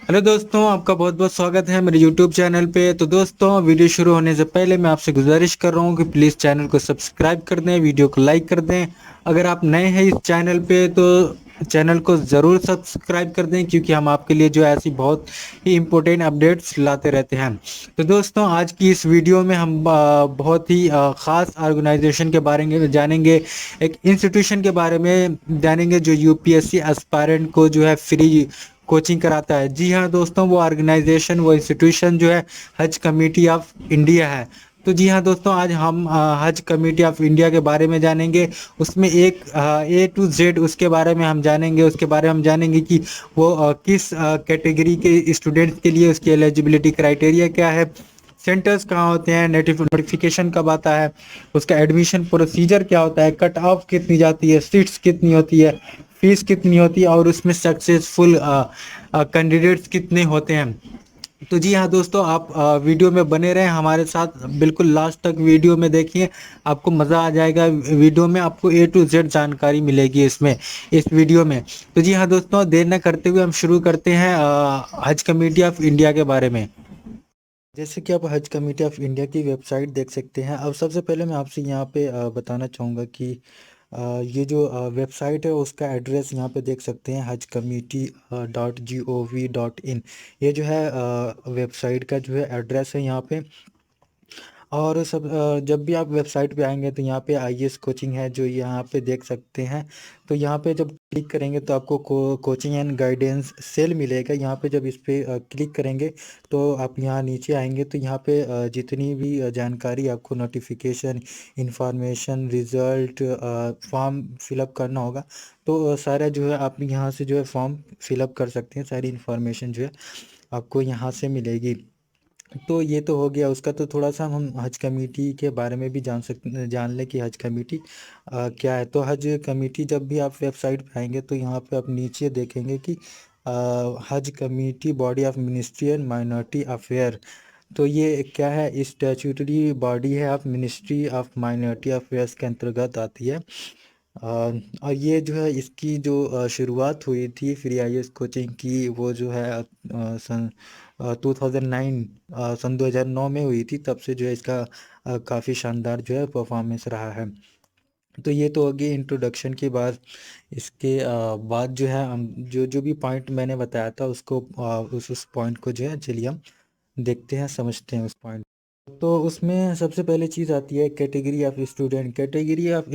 Hello दोस्तों, आपका बहुत बहुत स्वागत है मेरे YouTube चैनल पे। तो दोस्तों, वीडियो शुरू होने से पहले मैं आपसे गुजारिश कर रहा हूँ कि प्लीज़ चैनल को सब्सक्राइब कर दें, वीडियो को लाइक कर दें। अगर आप नए हैं इस चैनल पे तो चैनल को ज़रूर सब्सक्राइब कर दें, क्योंकि हम आपके लिए जो है ऐसी बहुत ही इम्पोर्टेंट अपडेट्स लाते रहते हैं। तो दोस्तों, आज की इस वीडियो में हम बहुत ही ख़ास ऑर्गेनाइजेशन के बारे में जानेंगे। एक इंस्टीट्यूशन के बारे में जानेंगे जो यूपीएससी एस्पायरेंट को जो है फ्री कोचिंग कराता है। जी हाँ दोस्तों, वो ऑर्गेनाइजेशन, वो इंस्टीट्यूशन जो है हज कमेटी ऑफ इंडिया है। तो जी हाँ दोस्तों, आज हम हज कमेटी ऑफ इंडिया के बारे में जानेंगे। उसमें एक ए टू जेड उसके बारे में हम जानेंगे। उसके बारे में हम जानेंगे कि वो किस कैटेगरी के स्टूडेंट्स के लिए उसकी एलिजिबिलिटी क्राइटेरिया क्या है, सेंटर्स कहाँ होते हैं, नोटिफिकेशन कब आता है, उसका एडमिशन प्रोसीजर क्या होता है, कट ऑफ कितनी जाती है, सीट्स कितनी होती है, फीस कितनी होती है और उसमें सक्सेसफुल कैंडिडेट्स कितने होते हैं। तो जी हाँ दोस्तों, आप वीडियो में बने रहें हमारे साथ, बिल्कुल लास्ट तक वीडियो में देखिए, आपको मज़ा आ जाएगा। वीडियो में आपको ए टू जेड जानकारी मिलेगी इसमें, इस वीडियो में। तो जी हाँ दोस्तों, देर न करते हुए हम शुरू करते हैं हज कमेटी ऑफ इंडिया के बारे में। जैसे कि आप हज कमेटी ऑफ इंडिया की वेबसाइट देख सकते हैं। अब सबसे पहले मैं आपसे यहाँ पे बताना चाहूँगा कि ये जो वेबसाइट है उसका एड्रेस यहाँ पे देख सकते हैं, hajcommittee.gov.in। ये जो है वेबसाइट का जो है एड्रेस है यहाँ पे। और सब जब भी आप वेबसाइट पे आएंगे तो यहाँ पे आईएएस कोचिंग है जो यहाँ पे देख सकते हैं। तो यहाँ पे जब क्लिक करेंगे तो आपको कोचिंग एंड गाइडेंस सेल मिलेगा। यहाँ पे जब इस पे क्लिक करेंगे तो आप यहाँ नीचे आएंगे तो यहाँ पे जितनी भी जानकारी आपको, notification, information, result, form fill up करना होगा, तो सारा जो है आप यहाँ से जो है फॉर्म फिलअप कर सकते हैं। सारी इन्फॉर्मेशन जो है आपको यहाँ से मिलेगी। तो ये तो हो गया उसका। तो थोड़ा सा हम हज कमेटी के बारे में भी जान लें कि हज कमेटी क्या है। तो हज कमेटी, जब भी आप वेबसाइट पे आएंगे तो यहाँ पे आप नीचे देखेंगे कि हज committee body of ministry and minority affair. तो ये क्या है, स्टैट्यूटरी बॉडी है of ministry of minority affairs के अंतर्गत आती है। और ये जो है इसकी जो शुरुआत हुई थी फ्री आईएएस कोचिंग की, वो जो है सन 2009, सन 2009 में हुई थी। तब से जो है इसका काफ़ी शानदार जो है परफॉर्मेंस रहा है। तो ये तो होगी इंट्रोडक्शन की बात। इसके बाद जो है हम जो जो भी पॉइंट मैंने बताया था उसको उस पॉइंट को जो है चलिए हम देखते हैं, समझते हैं उस पॉइंट। तो उसमें सबसे पहले चीज़ आती है category of student. Category of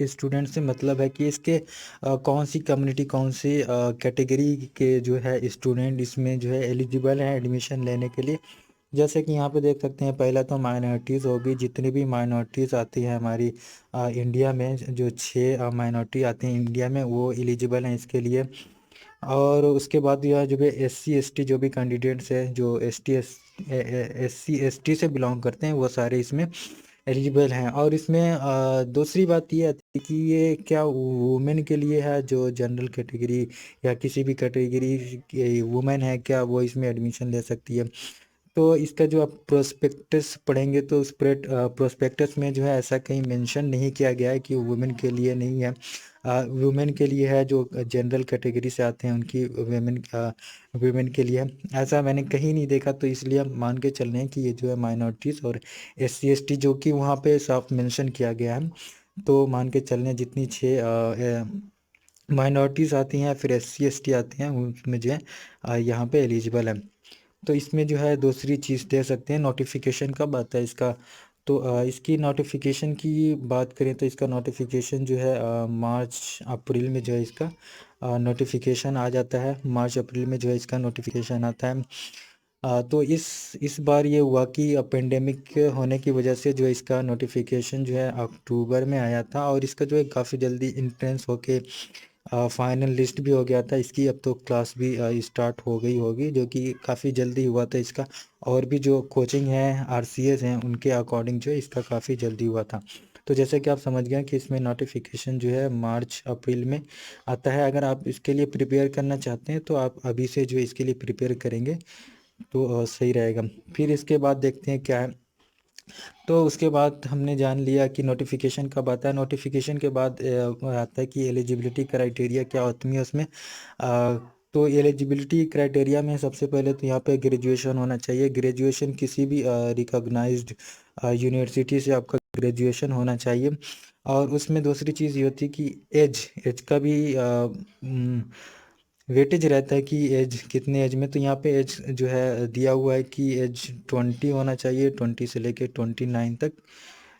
student से मतलब है कि इसके कौन सी कम्युनिटी, कौन सी कैटेगरी के जो है स्टूडेंट इसमें जो है एलिजिबल हैं एडमिशन लेने के लिए। जैसे कि यहाँ पे देख सकते हैं, पहला तो माइनॉरिटीज़ होगी। जितनी भी माइनॉरिटीज़ आती है हमारी इंडिया में, जो 6 माइनॉरिटी आती हैं इंडिया में, वो एलिजिबल हैं इसके लिए। और उसके बाद यह जो भी SC ST जो भी कैंडिडेट्स हैं, जो SC ST से बिलोंग करते हैं, वो सारे इसमें एलिजिबल हैं। और इसमें दूसरी बात ये आती है कि ये क्या वुमेन के लिए है, जो जनरल कैटेगरी या किसी भी कैटेगरी की वुमेन है, क्या वो इसमें एडमिशन ले सकती है। तो इसका जो आप प्रोस्पेक्टस पढ़ेंगे तो उस प्रोस्पेक्टस में जो है ऐसा कहीं मेंशन नहीं किया गया है कि वुमेन के लिए नहीं है। वुमेन के लिए है, जो जनरल कैटेगरी से आते हैं उनकी वुमेन के लिए है। ऐसा मैंने कहीं नहीं देखा। तो इसलिए हम मान के चल रहे हैं कि ये जो है माइनॉरिटीज़ और SC ST जो कि वहाँ पे साफ मेंशन किया गया है, तो मान के चल रहे हैं जितनी 6 माइनॉरिटीज़ आती हैं, फिर SC ST आती हैं, उसमें जो है यहाँ पे एलिजिबल है। तो इसमें जो है दूसरी चीज़ दे सकते हैं, नोटिफिकेशन कब आता है इसका। तो इसकी नोटिफिकेशन की बात करें तो इसका नोटिफिकेशन जो है मार्च अप्रैल में जो है इसका नोटिफिकेशन आ जाता है। मार्च अप्रैल में जो है इसका नोटिफिकेशन आता है। तो इस बार ये हुआ कि पेंडेमिक होने की वजह से जो इसका नोटिफिकेशन जो है अक्टूबर में आया था, और इसका जो है काफ़ी जल्दी इंट्रेंस होके फाइनल लिस्ट भी हो गया था इसकी। अब तो क्लास भी स्टार्ट हो गई होगी, जो कि काफ़ी जल्दी हुआ था इसका। और भी जो कोचिंग है, RCS हैं, उनके अकॉर्डिंग जो है इसका काफ़ी जल्दी हुआ था। तो जैसे कि आप समझ गए कि इसमें नोटिफिकेशन जो है मार्च अप्रैल में आता है। अगर आप इसके लिए प्रिपेयर करना चाहते हैं तो आप अभी से जो इसके लिए प्रिपेयर करेंगे तो सही रहेगा। फिर इसके बाद देखते हैं क्या है। तो उसके बाद हमने जान लिया कि नोटिफिकेशन कब आता है। नोटिफिकेशन के बाद आता है कि एलिजिबिलिटी क्राइटेरिया क्या होती है उसमें। तो एलिजिबिलिटी क्राइटेरिया में सबसे पहले तो यहाँ पे ग्रेजुएशन होना चाहिए। ग्रेजुएशन किसी भी रिकॉग्नाइज्ड यूनिवर्सिटी से आपका ग्रेजुएशन होना चाहिए। और उसमें दूसरी चीज़ ये होती है कि एज एज का भी वेटेज रहता है कि एज कितने एज में। तो यहाँ पे एज जो है दिया हुआ है कि एज 20 होना चाहिए, 20 से लेके 29 तक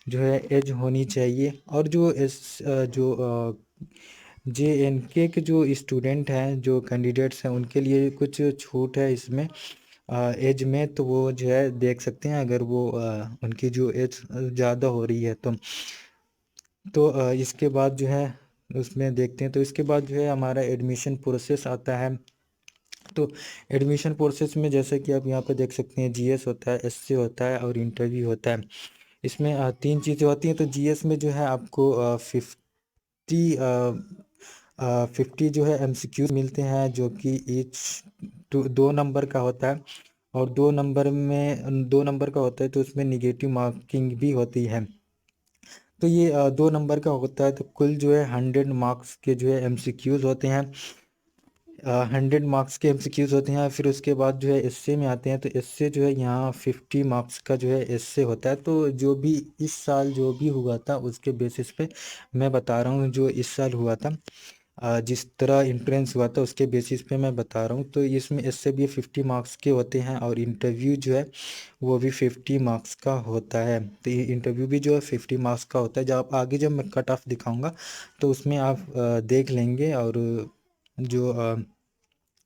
जो है एज होनी चाहिए। और जो JNK के जो स्टूडेंट हैं, जो कैंडिडेट्स हैं, उनके लिए कुछ छूट है इसमें एज में। तो वो जो है देख सकते हैं, अगर वो उनकी जो एज ज़्यादा हो रही है तो इसके बाद जो है उसमें देखते हैं। तो इसके बाद जो है हमारा एडमिशन प्रोसेस आता है। तो एडमिशन प्रोसेस में जैसे कि आप यहाँ पे देख सकते हैं, GS होता है, SC होता है और इंटरव्यू होता है। इसमें तीन चीज़ें होती हैं। तो GS में जो है आपको 50 जो है MCQ मिलते हैं, जो कि ईच 2 नंबर का होता है। और 2 नंबर का होता है, तो उसमें निगेटिव मार्किंग भी होती है। तो ये 2 नंबर का होता है। तो कुल जो है 100 मार्क्स के जो है MCQs होते हैं। 100 मार्क्स के MCQs होते हैं। फिर उसके बाद जो है एसए में आते हैं। तो एसए जो है यहाँ 50 मार्क्स का जो है एसए होता है। तो जो भी इस साल जो भी हुआ था उसके बेसिस पे मैं बता रहा हूँ, जो इस साल हुआ था, जिस तरह इंट्रेंस हुआ था उसके बेसिस पे मैं बता रहा हूँ। तो इसमें एसए भी 50 मार्क्स के होते हैं और इंटरव्यू जो है वो भी 50 मार्क्स का होता है। तो ये इंटरव्यू भी जो है 50 मार्क्स का होता है। जब मैं कट ऑफ दिखाऊंगा तो उसमें आप देख लेंगे। और जो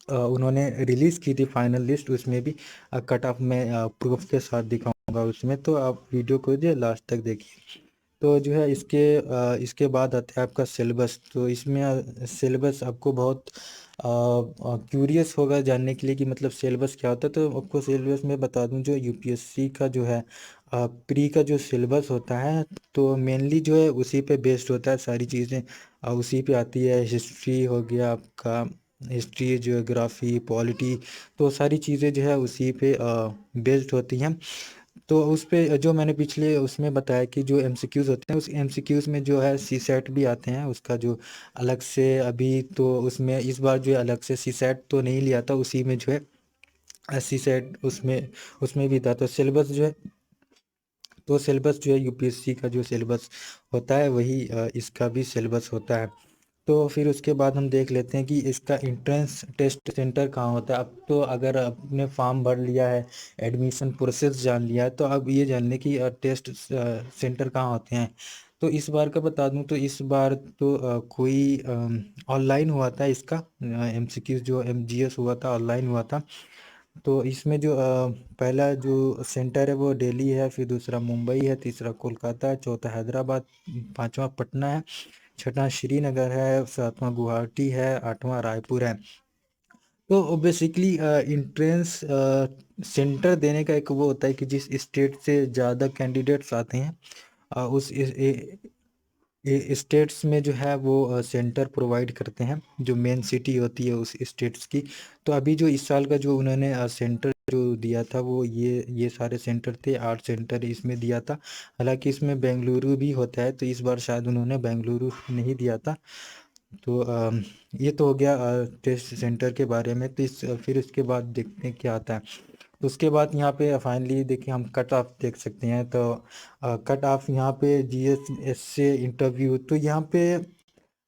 उन्होंने रिलीज़ की थी फाइनल लिस्ट, उसमें भी कट ऑफ में प्रूफ के साथ दिखाऊंगा उसमें। तो आप वीडियो को जो लास्ट तक देखिए। तो जो है इसके बाद आता है आपका सिलेबस। तो इसमें सिलेबस आपको बहुत क्यूरियस होगा जानने के लिए कि मतलब सिलेबस क्या होता है। तो आपको सिलेबस में बता दूं, जो यूपीएससी का जो है प्री का जो सिलेबस होता है, तो मेनली जो है उसी पे बेस्ड होता है सारी चीज़ें। उसी पे आती है। हिस्ट्री हो गया आपका, हिस्ट्री, ज्योग्राफी, पॉलिटी, तो सारी चीज़ें जो है उसी पे बेस्ड होती हैं। तो उस पे जो मैंने पिछले उसमें बताया कि जो MCQs होते हैं, उस MCQs में जो है CSAT भी आते हैं, उसका जो अलग से अभी तो उसमें इस बार जो है अलग से CSAT तो नहीं लिया था, उसी में जो है CSAT उसमें भी था। तो सिलेबस जो है यूपीएससी का जो सिलेबस होता है वही इसका भी सिलेबस होता है। तो फिर उसके बाद हम देख लेते हैं कि इसका एंट्रेंस टेस्ट सेंटर कहाँ होता है। अब तो अगर आपने फॉर्म भर लिया है, एडमिशन प्रोसेस जान लिया है, तो अब ये जान लें कि टेस्ट सेंटर कहाँ होते हैं। तो इस बार का बता दूं, तो इस बार तो कोई ऑनलाइन हुआ था इसका। MCQ जो MGS हुआ था, ऑनलाइन हुआ था। तो इसमें जो पहला जो सेंटर है वो दिल्ली है, फिर दूसरा मुंबई है, तीसरा कोलकाता है, चौथा हैदराबाद, पांचवा पटना है, छठा श्रीनगर है, सातवां गुवाहाटी है, आठवां रायपुर है। तो बेसिकली इंट्रेंस सेंटर देने का एक वो होता है कि जिस स्टेट से ज़्यादा कैंडिडेट्स आते हैं उस स्टेट्स में जो है वो सेंटर प्रोवाइड करते हैं, जो मेन सिटी होती है उस स्टेट्स की। तो अभी जो इस साल का जो उन्होंने सेंटर जो दिया था, वो ये सारे सेंटर थे, 8 सेंटर इसमें दिया था। हालांकि इसमें बेंगलुरु भी होता है, तो इस बार शायद उन्होंने बेंगलुरु नहीं दिया था। तो ये तो हो गया टेस्ट सेंटर के बारे में। तो फिर उसके बाद देखते हैं क्या आता है। तो उसके बाद यहाँ पे फाइनली देखिए हम कट ऑफ देख सकते हैं। तो कट ऑफ यहाँ पे GS से इंटरव्यू, तो यहाँ पे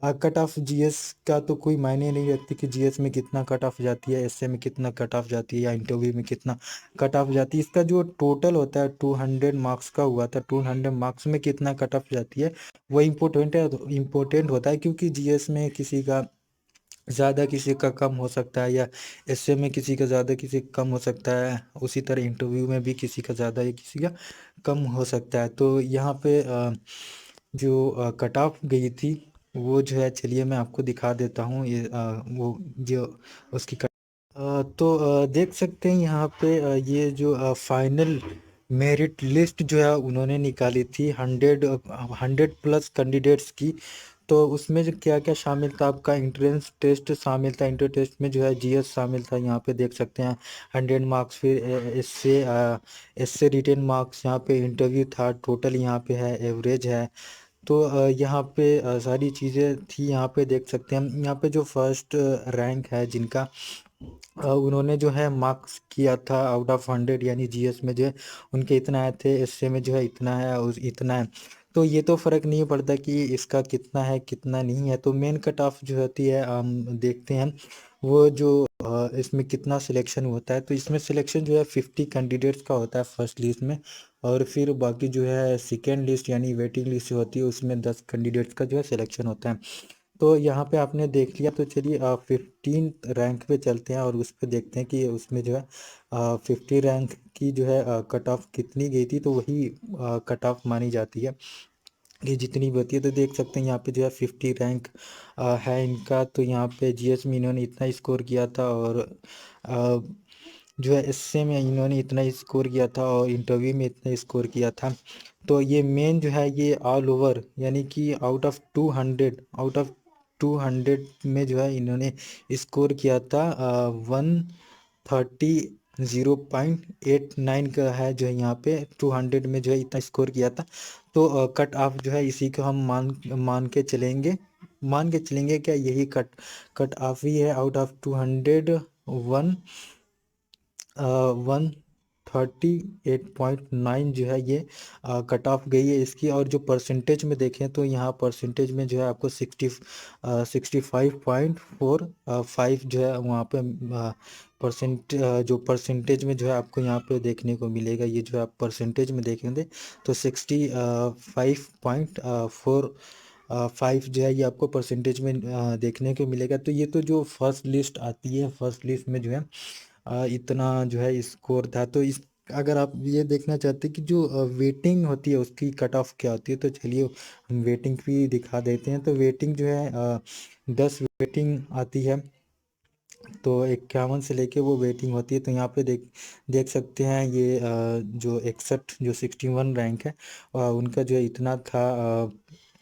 कट ऑफ GS का तो कोई मायने नहीं रखती कि GS में कितना कट ऑफ जाती है, एसए में कितना कट ऑफ जाती है, या इंटरव्यू में कितना कट ऑफ जाती है। इसका जो टोटल होता है 200 मार्क्स का हुआ था, 200 मार्क्स में कितना कट ऑफ जाती है वो इम्पोर्टेंट होता है। क्योंकि GS में किसी का ज़्यादा, किसी का कम हो सकता है, या एसए में किसी का ज़्यादा, किसी का कम हो सकता है। उसी तरह इंटरव्यू में भी किसी का ज़्यादा या किसी का कम हो सकता है। तो यहाँ पे जो कट ऑफ गई थी वो जो है, चलिए मैं आपको दिखा देता हूँ। ये वो जो उसकी तो देख सकते हैं यहाँ पे ये जो फाइनल मेरिट लिस्ट जो है उन्होंने निकाली थी 100 प्लस कैंडिडेट्स की। तो उसमें जो क्या क्या शामिल था, आपका इंट्रेंस टेस्ट शामिल था। इंटर टेस्ट में जो है GS शामिल था, यहाँ पे देख सकते हैं 100 मार्क्स। फिर इससे रिटेन मार्क्स, यहाँ पे इंटरव्यू था, टोटल यहाँ पे है, एवरेज है। तो यहाँ पे सारी चीज़ें थी, यहाँ पे देख सकते हैं हम। यहाँ पे जो फर्स्ट रैंक है जिनका, उन्होंने जो है मार्क्स किया था आउट ऑफ 100, यानी जीएस में जो है उनके इतना आए थे, एसए में जो है इतना है और इतना है। तो ये तो फ़र्क नहीं पड़ता कि इसका कितना है कितना नहीं है। तो मेन कट ऑफ जो होती है हम देखते हैं वो जो इसमें कितना सिलेक्शन होता है। तो इसमें सिलेक्शन जो है 50 कैंडिडेट्स का होता है फर्स्ट लिस्ट में, और फिर बाकी जो है सेकेंड लिस्ट यानी वेटिंग लिस्ट होती है उसमें 10 कैंडिडेट्स का जो है सिलेक्शन होता है। तो यहाँ पे आपने देख लिया, तो चलिए 15 रैंक पे चलते हैं और उस पे देखते हैं कि उसमें जो है 50 रैंक की जो है कट ऑफ कितनी गई थी। तो वही कट ऑफ मानी जाती है कि जितनी भी होती है। तो देख सकते हैं यहाँ पे जो है 50 रैंक है इनका। तो यहाँ पे जीएस में इन्होंने इतना स्कोर किया था, और जो है एसए में इन्होंने इतना स्कोर किया था, और इंटरव्यू में इतना स्कोर किया था। तो ये मेन जो है ये ऑल ओवर, यानी कि आउट ऑफ 200 में जो है इन्होंने स्कोर किया था 130.89 का है जो है यहाँ पे 200 में जो है इतना स्कोर किया था। तो कट ऑफ जो है इसी को हम मान के चलेंगे क्या, यही कट ऑफ ही है। आउट ऑफ 200 138.9 जो है ये कट ऑफ गई है इसकी। और जो परसेंटेज में देखें तो यहाँ परसेंटेज में जो है आपको 65.45 जो है वहाँ पे जो परसेंटेज में जो है आपको यहाँ पे देखने को मिलेगा। ये जो आप परसेंटेज में देखेंगे तो 65.45 जो है ये आपको परसेंटेज में देखने को मिलेगा। तो ये तो जो फर्स्ट लिस्ट आती है, फर्स्ट लिस्ट में जो है इतना जो है स्कोर था। तो इस अगर आप ये देखना चाहते हैं कि जो वेटिंग होती है उसकी कट ऑफ क्या होती है, तो चलिए हम वेटिंग भी दिखा देते हैं। तो वेटिंग जो है 10 वेटिंग आती है, तो 51 से लेके वो वेटिंग होती है। तो यहाँ पे देख देख सकते हैं ये जो 61 जो 61 रैंक है उनका जो है इतना था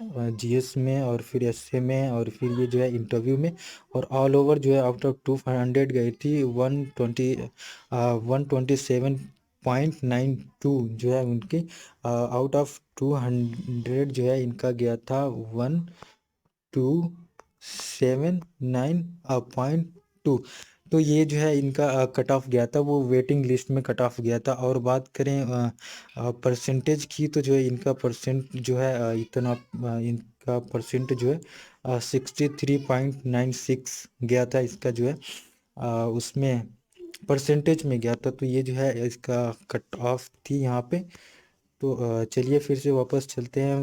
जीएस में, और फिर एसए में, और फिर ये जो है इंटरव्यू में। और ऑल ओवर जो है आउट ऑफ 200 गई थी 127.92 जो है उनकी। आउट ऑफ 200 जो है इनका गया था 1279.2। तो ये जो है इनका कट ऑफ गया था, वो वेटिंग लिस्ट में कट ऑफ गया था। और बात करें परसेंटेज की, तो जो है इनका परसेंट जो है इनका परसेंट जो है 63.96 गया था इसका जो है उसमें परसेंटेज में गया था। तो ये जो है इसका कट ऑफ थी यहाँ पे। तो चलिए फिर से वापस चलते हैं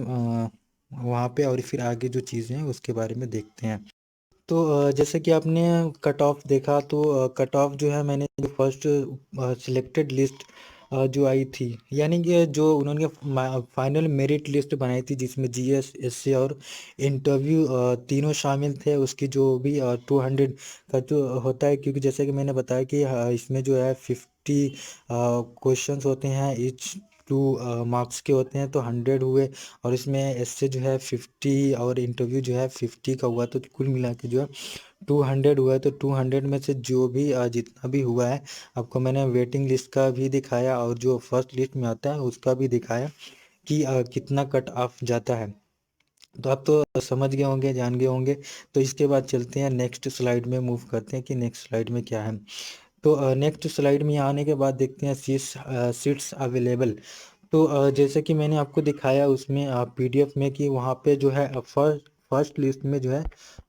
वहाँ पे, और फिर आगे जो चीज़ें हैं उसके बारे में देखते हैं। तो जैसे कि आपने कट ऑफ देखा, तो कट ऑफ जो है मैंने जो फर्स्ट सिलेक्टेड लिस्ट जो आई थी, यानी कि जो उन्होंने फाइनल मेरिट लिस्ट बनाई थी जिसमें जीएस एसए और इंटरव्यू तीनों शामिल थे, उसकी जो भी 200 का जो होता है। क्योंकि जैसे कि मैंने बताया कि इसमें जो है 50 क्वेश्चंस होते हैं, ईच 2 मार्क्स के होते हैं, तो 100 हुए। और इसमें एससे जो है 50 और इंटरव्यू जो है 50 का हुआ। तो कुल मिला के जो है 200 हुआ है। तो 200 में से जो भी जितना भी हुआ है, आपको मैंने वेटिंग लिस्ट का भी दिखाया और जो फर्स्ट लिस्ट में आता है उसका भी दिखाया कि कितना कट ऑफ जाता है। तो आप तो समझ गए होंगे, जान गए होंगे। तो इसके बाद चलते हैं नेक्स्ट स्लाइड में, मूव करते हैं कि नेक्स्ट स्लाइड में क्या है। तो नेक्स्ट स्लाइड में आने के बाद देखते हैं सीट्स अवेलेबल। तो जैसे कि मैंने आपको दिखाया उसमें पीडीएफ में कि वहाँ पे जो है फर्स्ट लिस्ट में जो है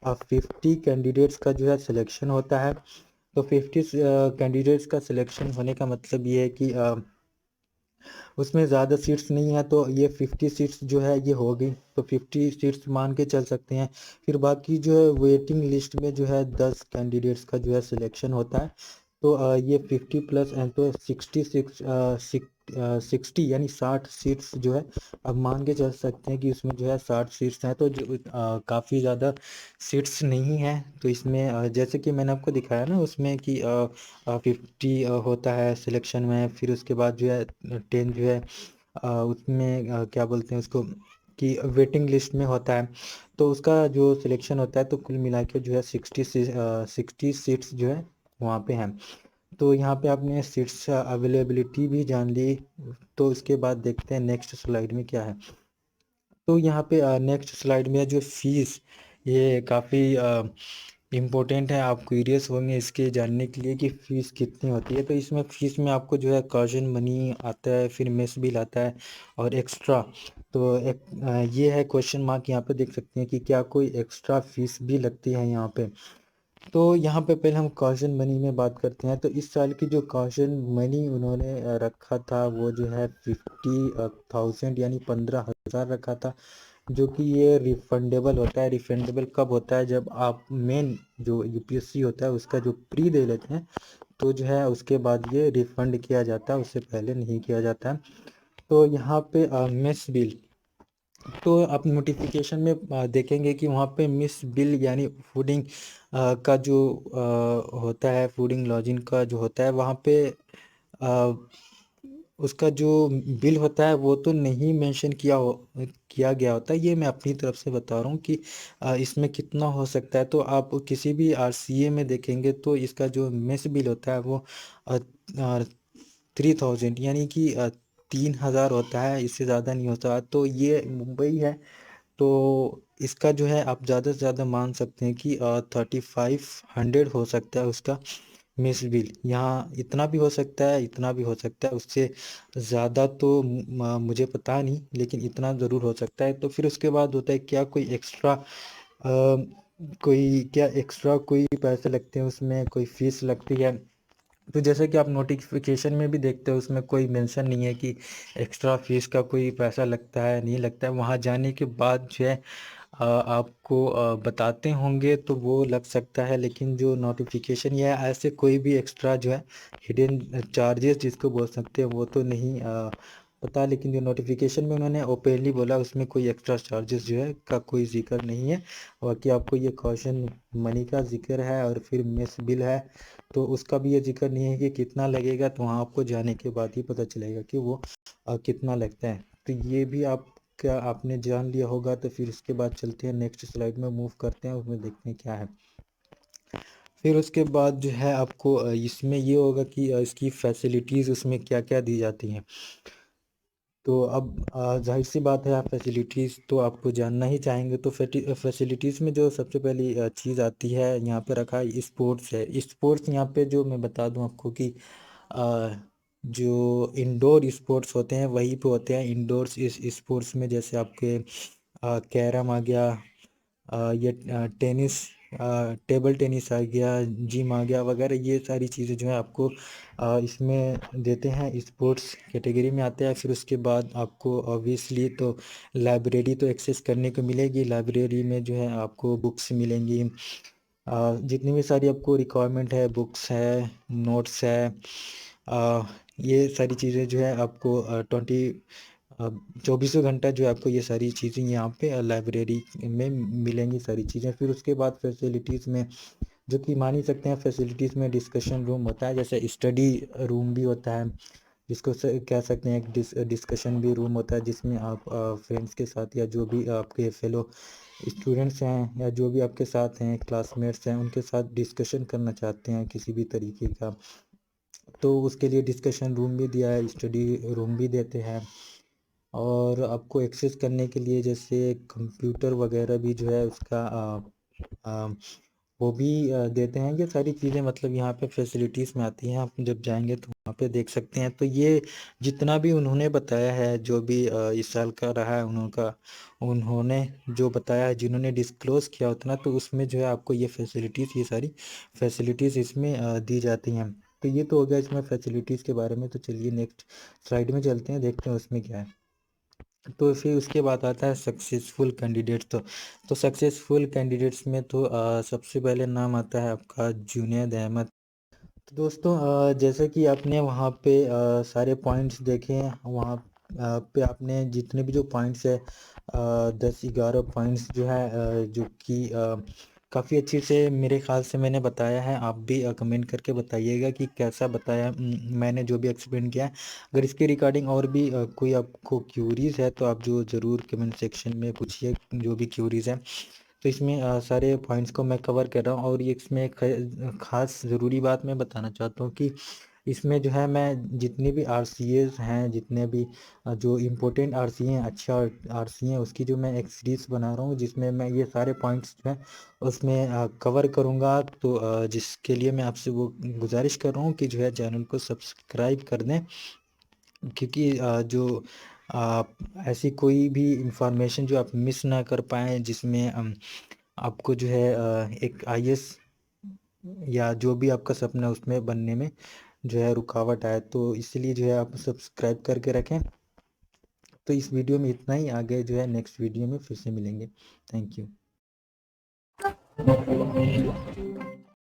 50 कैंडिडेट्स का जो है सिलेक्शन होता है। तो 50 कैंडिडेट्स का सिलेक्शन होने का मतलब ये है कि उसमें ज़्यादा सीट्स नहीं है, तो ये 50 सीट्स जो है ये होगी। तो 50 सीट्स मान के चल सकते हैं। फिर बाकी जो है वेटिंग लिस्ट में जो है 10 कैंडिडेट्स का जो है सिलेक्शन होता है। तो ये 50 प्लस एंड तो 60 यानी 60 सीट्स जो है अब मान के चल सकते हैं कि उसमें जो है 60 सीट्स हैं। तो जो काफ़ी ज़्यादा सीट्स नहीं है। तो इसमें जैसे कि मैंने आपको दिखाया ना उसमें कि 50 होता है सिलेक्शन में, फिर उसके बाद जो है 10 जो है उसमें क्या बोलते हैं उसको कि वेटिंग लिस्ट में होता है। तो उसका जो सिलेक्शन होता है, तो कुल मिला के जो है 60 सीट्स जो है वहाँ पे हैं। तो यहाँ पे आपने सीट्स अवेलेबिलिटी भी जान ली। तो उसके बाद देखते हैं नेक्स्ट स्लाइड में क्या है। तो यहाँ पे नेक्स्ट स्लाइड में जो फीस, ये काफ़ी इम्पोर्टेंट है। आप क्यूरियस होंगे इसके जानने के लिए कि फ़ीस कितनी होती है। तो इसमें फ़ीस में आपको जो है कॉशन मनी आता है, फिर मेस बिल आता है और एक्स्ट्रा। तो ये है क्वेश्चन मार्क, यहाँ पे देख सकते हैं कि क्या कोई एक्स्ट्रा फीस भी लगती है यहाँ पे। तो यहाँ पे पहले हम कॉशन मनी में बात करते हैं। तो इस साल की जो कॉशन मनी उन्होंने रखा था वो जो है 50,000 यानी 15,000 रखा था, जो कि ये रिफंडेबल होता है। रिफंडेबल कब होता है? जब आप मेन जो यूपीएससी होता है उसका जो प्री दे लेते हैं, तो जो है उसके बाद ये रिफंड किया जाता है, उससे पहले नहीं किया जाता है। तो यहाँ पे मेस बिल, तो आप नोटिफिकेशन में देखेंगे कि वहाँ पे मिस बिल यानी फूडिंग का जो होता है, फूडिंग लॉजिंग का जो होता है वहाँ पे अ, उसका जो बिल होता है वो तो नहीं मेंशन किया गया होता है। ये मैं अपनी तरफ से बता रहा हूँ कि इसमें कितना हो सकता है। तो आप किसी भी आरसीए में देखेंगे तो इसका जो मेस बिल होता है वो 3,000 यानी कि 3,000 होता है, इससे ज़्यादा नहीं होता। तो ये मुंबई है, तो इसका जो है आप ज़्यादा से ज़्यादा मान सकते हैं कि 3,500 हो सकता है उसका मिस बिल। यहाँ इतना भी हो सकता है, इतना भी हो सकता है, उससे ज़्यादा तो मुझे पता नहीं, लेकिन इतना ज़रूर हो सकता है। तो फिर उसके बाद होता है क्या कोई एक्स्ट्रा कोई पैसे लगते हैं, उसमें कोई फीस लगती है? तो जैसे कि आप नोटिफिकेशन में भी देखते हो उसमें कोई मेंशन नहीं है कि एक्स्ट्रा फीस का कोई पैसा लगता है नहीं लगता है। वहाँ जाने के बाद जो है आपको बताते होंगे तो वो लग सकता है, लेकिन जो नोटिफिकेशन या ऐसे कोई भी एक्स्ट्रा जो है हिडन चार्जेस जिसको बोल सकते हैं वो तो नहीं पता। लेकिन जो नोटिफिकेशन में उन्होंने ओपनली बोला उसमें कोई एक्स्ट्रा चार्जेस जो है का कोई जिक्र नहीं है। बाकी आपको ये कॉशन मनी का जिक्र है और फिर मेस बिल है, तो उसका भी ये जिक्र नहीं है कि कितना लगेगा। तो वहाँ आपको जाने के बाद ही पता चलेगा कि वो कितना लगता है। तो ये भी आप क्या आपने जान लिया होगा। तो फिर उसके बाद चलते हैं नेक्स्ट स्लाइड में, मूव करते हैं, उसमें देखते हैं क्या है। फिर उसके बाद जो है आपको इसमें ये होगा कि इसकी फैसिलिटीज़ उसमें क्या क्या दी जाती हैं। तो अब जाहिर सी बात है, आप फैसिलिटीज़ तो आपको जानना ही चाहेंगे। तो फैसिलिटीज़ में जो सबसे पहली चीज़ आती है यहाँ पे रखा है स्पोर्ट्स है। स्पोर्ट्स यहाँ पे जो मैं बता दूँ आपको कि जो इंडोर स्पोर्ट्स होते हैं वहीं पे होते हैं। इंडोर्स इस स्पोर्ट्स में जैसे आपके कैरम आ गया, ये टेनिस, टेबल टेनिस आ गया, जिम आ गया वगैरह, ये सारी चीज़ें जो है आपको इसमें देते हैं, स्पोर्ट्स कैटेगरी में आते हैं। फिर उसके बाद आपको ऑब्वियसली तो लाइब्रेरी तो एक्सेस करने को मिलेगी। लाइब्रेरी में जो है आपको बुक्स मिलेंगी, जितनी भी सारी आपको रिक्वायरमेंट है, बुक्स है, नोट्स है, ये सारी चीज़ें जो है आपको 24 घंटा जो है आपको ये सारी चीज़ें यहाँ पे लाइब्रेरी में मिलेंगी सारी चीज़ें। फिर उसके बाद फैसिलिटीज़ में जो कि मान ही सकते हैं, फैसिलिटीज़ में डिस्कशन रूम होता है, जैसे स्टडी रूम भी होता है, जिसको कह सकते हैं एक डिस्कशन भी रूम होता है, जिसमें आप फ्रेंड्स के साथ या जो भी आपके फेलो स्टूडेंट्स हैं या जो भी आपके साथ हैं क्लासमेट्स हैं उनके साथ डिस्कशन करना चाहते हैं किसी भी तरीके का, तो उसके लिए डिस्कशन रूम भी दिया है, स्टडी रूम भी देते हैं। और आपको एक्सेस करने के लिए जैसे कंप्यूटर वगैरह भी जो है उसका आ, वो भी देते हैं। ये सारी चीज़ें मतलब यहाँ पे फैसिलिटीज़ में आती हैं, आप जब जाएंगे तो वहाँ पे देख सकते हैं। तो ये जितना भी उन्होंने बताया है, जो भी इस साल का रहा है उन्होंने जो बताया है, जिन्होंने डिस्क्लोज़ किया उतना, तो उसमें जो है आपको ये फैसिलिटीज़, ये सारी फैसिलिटीज़ इसमें दी जाती हैं। तो ये तो हो गया इसमें फैसिलिटीज़ के बारे में। तो चलिए नेक्स्ट स्लाइड में चलते हैं, देखते हैं उसमें क्या है। तो फिर उसके बाद आता है सक्सेसफुल कैंडिडेट्स। तो सक्सेसफुल कैंडिडेट्स में तो सबसे पहले नाम आता है आपका जुनैद अहमद। तो दोस्तों जैसे कि आपने वहाँ पे सारे पॉइंट्स देखे हैं, वहाँ पे आपने जितने भी जो पॉइंट्स है 10-11 पॉइंट्स जो है जो कि काफ़ी अच्छे से मेरे ख्याल से मैंने बताया है। आप भी कमेंट करके बताइएगा कि कैसा बताया मैंने जो भी एक्सप्लेन किया है। अगर इसके रिगार्डिंग और भी कोई आपको क्यूरीज है तो आप जो ज़रूर कमेंट सेक्शन में पूछिए, जो भी क्यूरीज है। तो इसमें सारे पॉइंट्स को मैं कवर कर रहा हूँ। और ये इसमें एक खास ज़रूरी बात मैं बताना चाहता हूँ कि इसमें जो है मैं जितनी भी आरसीएस हैं, जितने भी जो इम्पोर्टेंट आरसी हैं, अच्छा आरसी हैं, उसकी जो मैं एक सीरीज़ बना रहा हूँ जिसमें मैं ये सारे पॉइंट्स जो हैं उसमें कवर करूँगा। तो जिसके लिए मैं आपसे वो गुजारिश कर रहा हूँ कि जो है चैनल को सब्सक्राइब कर दें, क्योंकि जो आप ऐसी कोई भी इंफॉर्मेशन जो आप मिस ना कर पाएँ, जिसमें आपको जो है एक आईएएस या जो भी आपका सपना है उसमें बनने में जो है रुकावट आए, तो इसलिए जो है आप सब्सक्राइब करके रखें। तो इस वीडियो में इतना ही, आगे जो है नेक्स्ट वीडियो में फिर से मिलेंगे। Thank you.